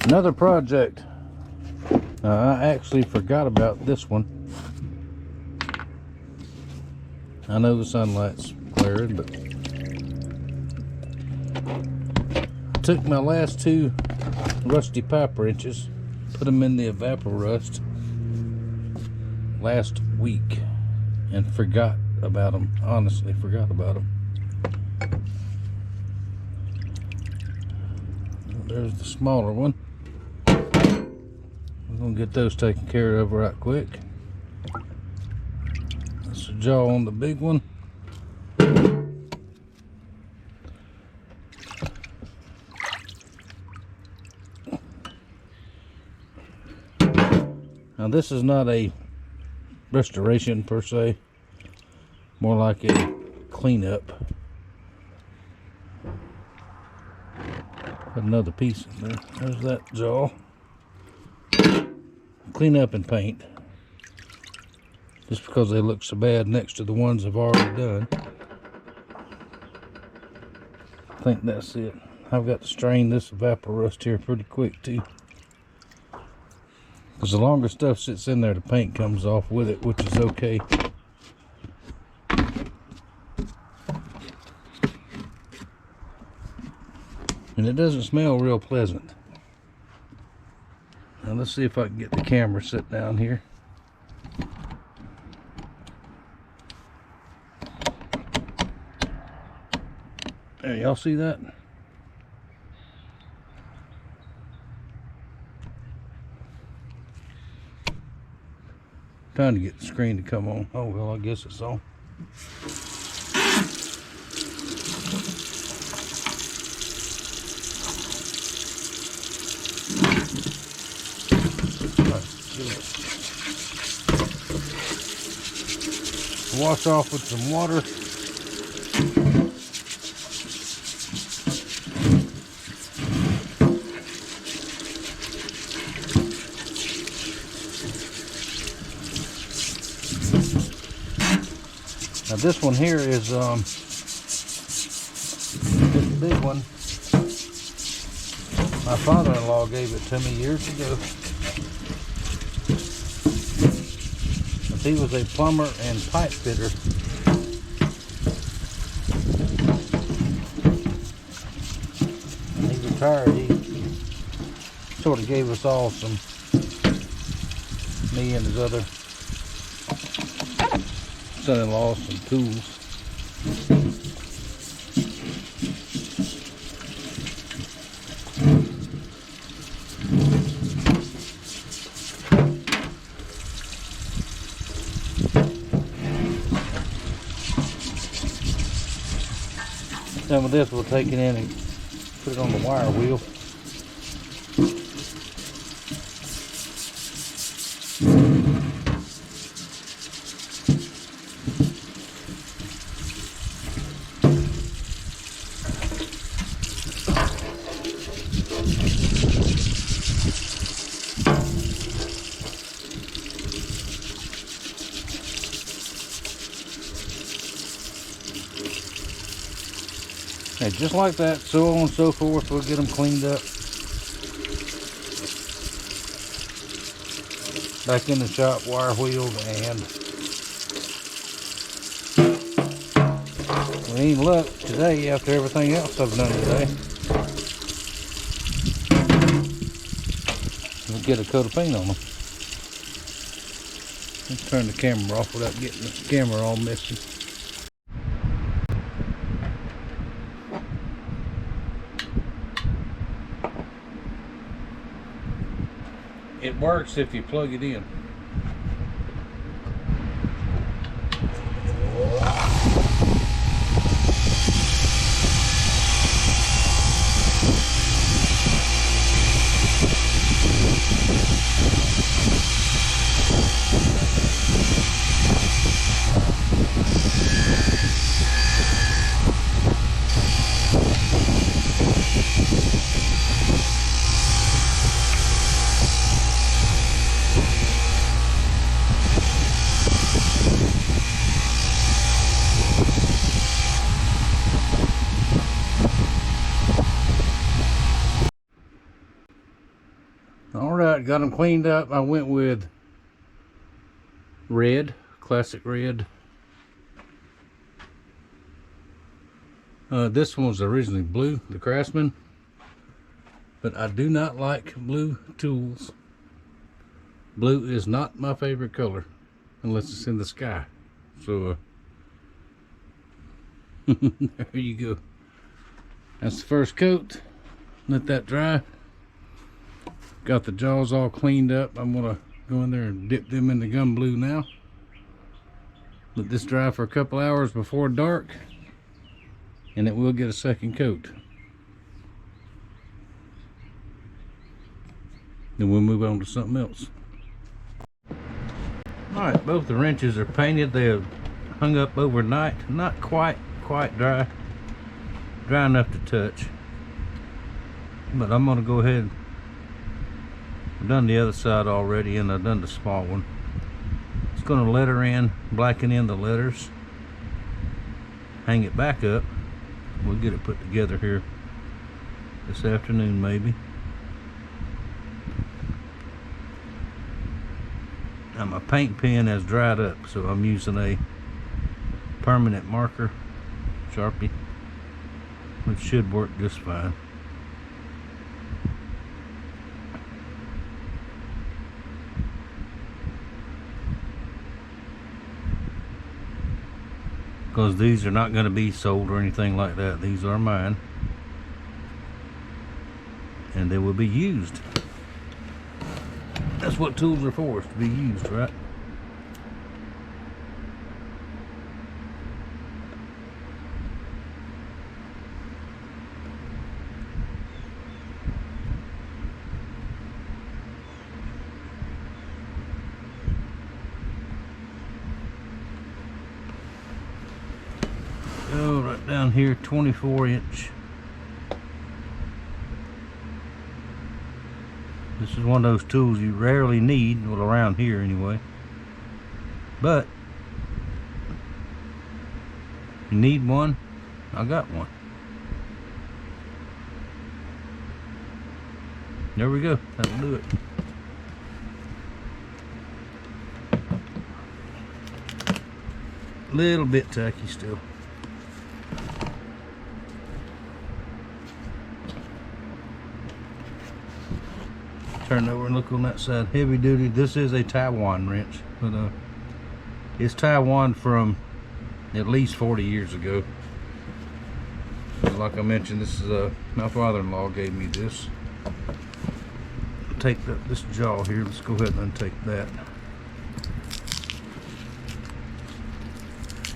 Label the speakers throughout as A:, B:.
A: Another project. I actually forgot about this one. I know the sunlight's glaring, but I took my last two rusty pipe wrenches, put them in the Evaporust last week, and forgot about them. Honestly, forgot about them. There's the smaller one. We're gonna get those taken care of right quick. That's the jaw on the big one. Now this is not a restoration per se, more like a cleanup. Put another piece in there. There's that jaw. Clean up and paint, just because they look so bad next to the ones I've already done. I think that's it. I've got to strain this Evaporust here pretty quick too, because the longer stuff sits in there, the paint comes off with it, which is okay. And it doesn't smell real pleasant. Now let's see if I can get the camera set down here. There, y'all see that? Trying to get the screen to come on. Oh well, I guess it's on. Wash off with some water. Now this one here is this big one. My father-in-law gave it to me years ago. He was a plumber and pipe fitter. When he retired, he sort of gave us all some, me and his other son-in-law, some tools. Some of this we'll take it in and put it on the wire wheel. And just like that, so on and so forth, we'll get them cleaned up. Back in the shop, wire wheeled, and we ain't luck today after everything else I've done today. We'll get a coat of paint on them. Let's turn the camera off without getting the camera all messy. It works if you plug it in. got them cleaned up. I went with red, classic red. This one was originally blue, the Craftsman, but I do not like blue tools. Blue is not my favorite color unless it's in the sky. So there you go. That's the first coat. Let that dry. Got the jaws all cleaned up. I'm gonna go in there and dip them in the gum blue now. Let this dry for a couple hours before dark, and it will get a second coat. Then we'll move on to something else. Alright, both the wrenches are painted. They have hung up overnight. Not quite dry. Dry enough to touch. But I'm going to go ahead. I've done the other side already, and I've done the small one. It's going to letter in, blacken in the letters. Hang it back up. We'll get it put together here this afternoon maybe. Now my paint pen has dried up, so I'm using a permanent marker, Sharpie, which should work just fine. Because these are not going to be sold or anything like that. These are mine, and they will be used. That's what tools are for, is to be used, right? Oh, right down here, 24-inch. This is one of those tools you rarely need, well, around here anyway. But you need one, I got one. There we go, that'll do it. Little bit tacky still. Turn over and look on that side. Heavy duty. This is a Taiwan wrench, but it's Taiwan from at least 40 years ago. Like I mentioned, this is my father-in-law gave me this. Take this jaw here. Let's go ahead and untake that.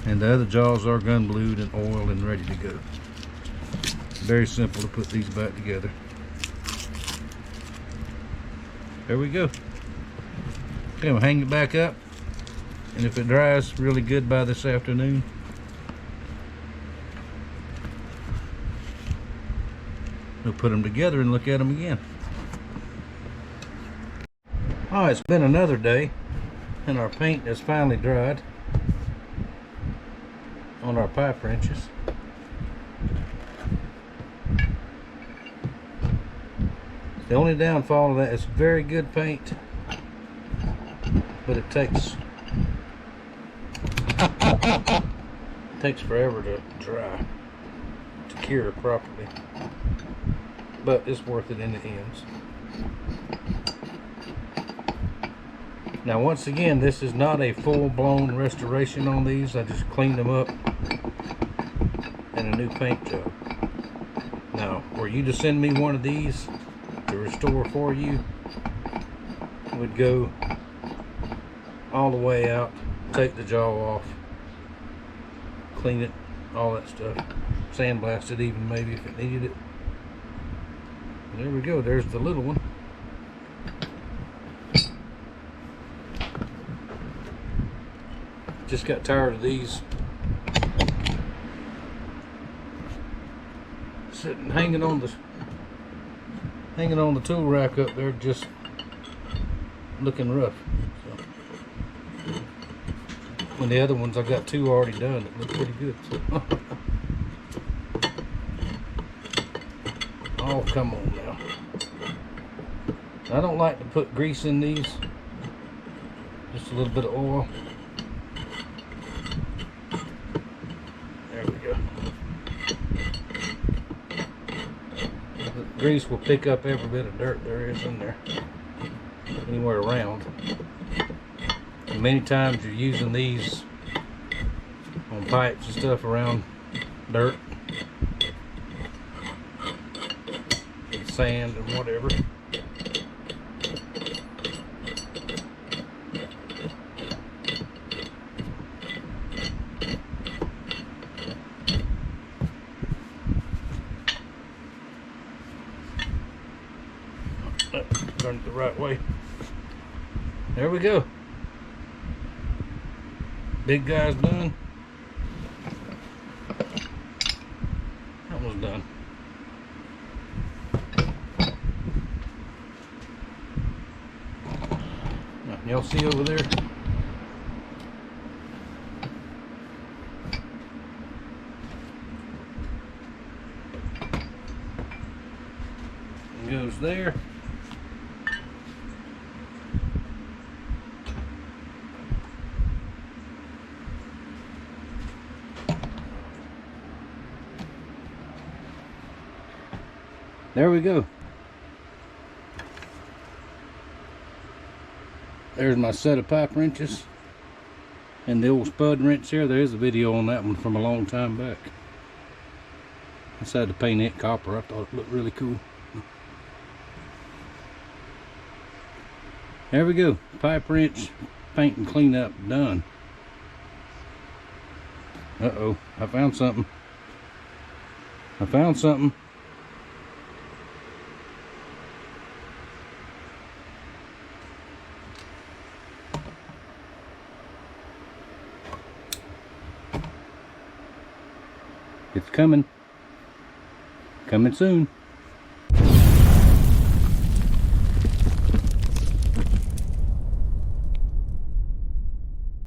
A: And the other jaws are gun blued and oiled and ready to go. Very simple to put these back together. There we go. Okay, I'm gonna hang it back up, and if it dries really good by this afternoon, we'll put them together and look at them again. Oh, it's been another day, and our paint has finally dried on our pipe wrenches. The only downfall of that is very good paint, but it takes forever to dry, to cure properly, but it's worth it in the ends. Now once again, this is not a full-blown restoration on these. I just cleaned them up and a new paint job. Now, were you to send me one of these to restore for you, would go all the way out, take the jaw off, clean it, all that stuff, sandblast it even maybe if it needed it. And there we go, there's the little one. Just got tired of these sitting hanging on the tool rack up there, just looking rough. So, when the other ones, I got two already done that look pretty good. So. Oh, come on now. I don't like to put grease in these. Just a little bit of oil. There we go. The grease will pick up every bit of dirt there is in there, anywhere around. And many times you're using these on pipes and stuff around dirt, and sand and whatever. Turn it the right way. There we go. Big guy's done. That one's done. Now, y'all see over there? It goes there. There we go. There's my set of pipe wrenches and the old spud wrench there. There is a video on that one from a long time back. I decided to paint it copper. I thought it looked really cool. There we go. Pipe wrench, paint and clean up, done. Uh-oh, I found something. I found something. It's coming. Coming soon.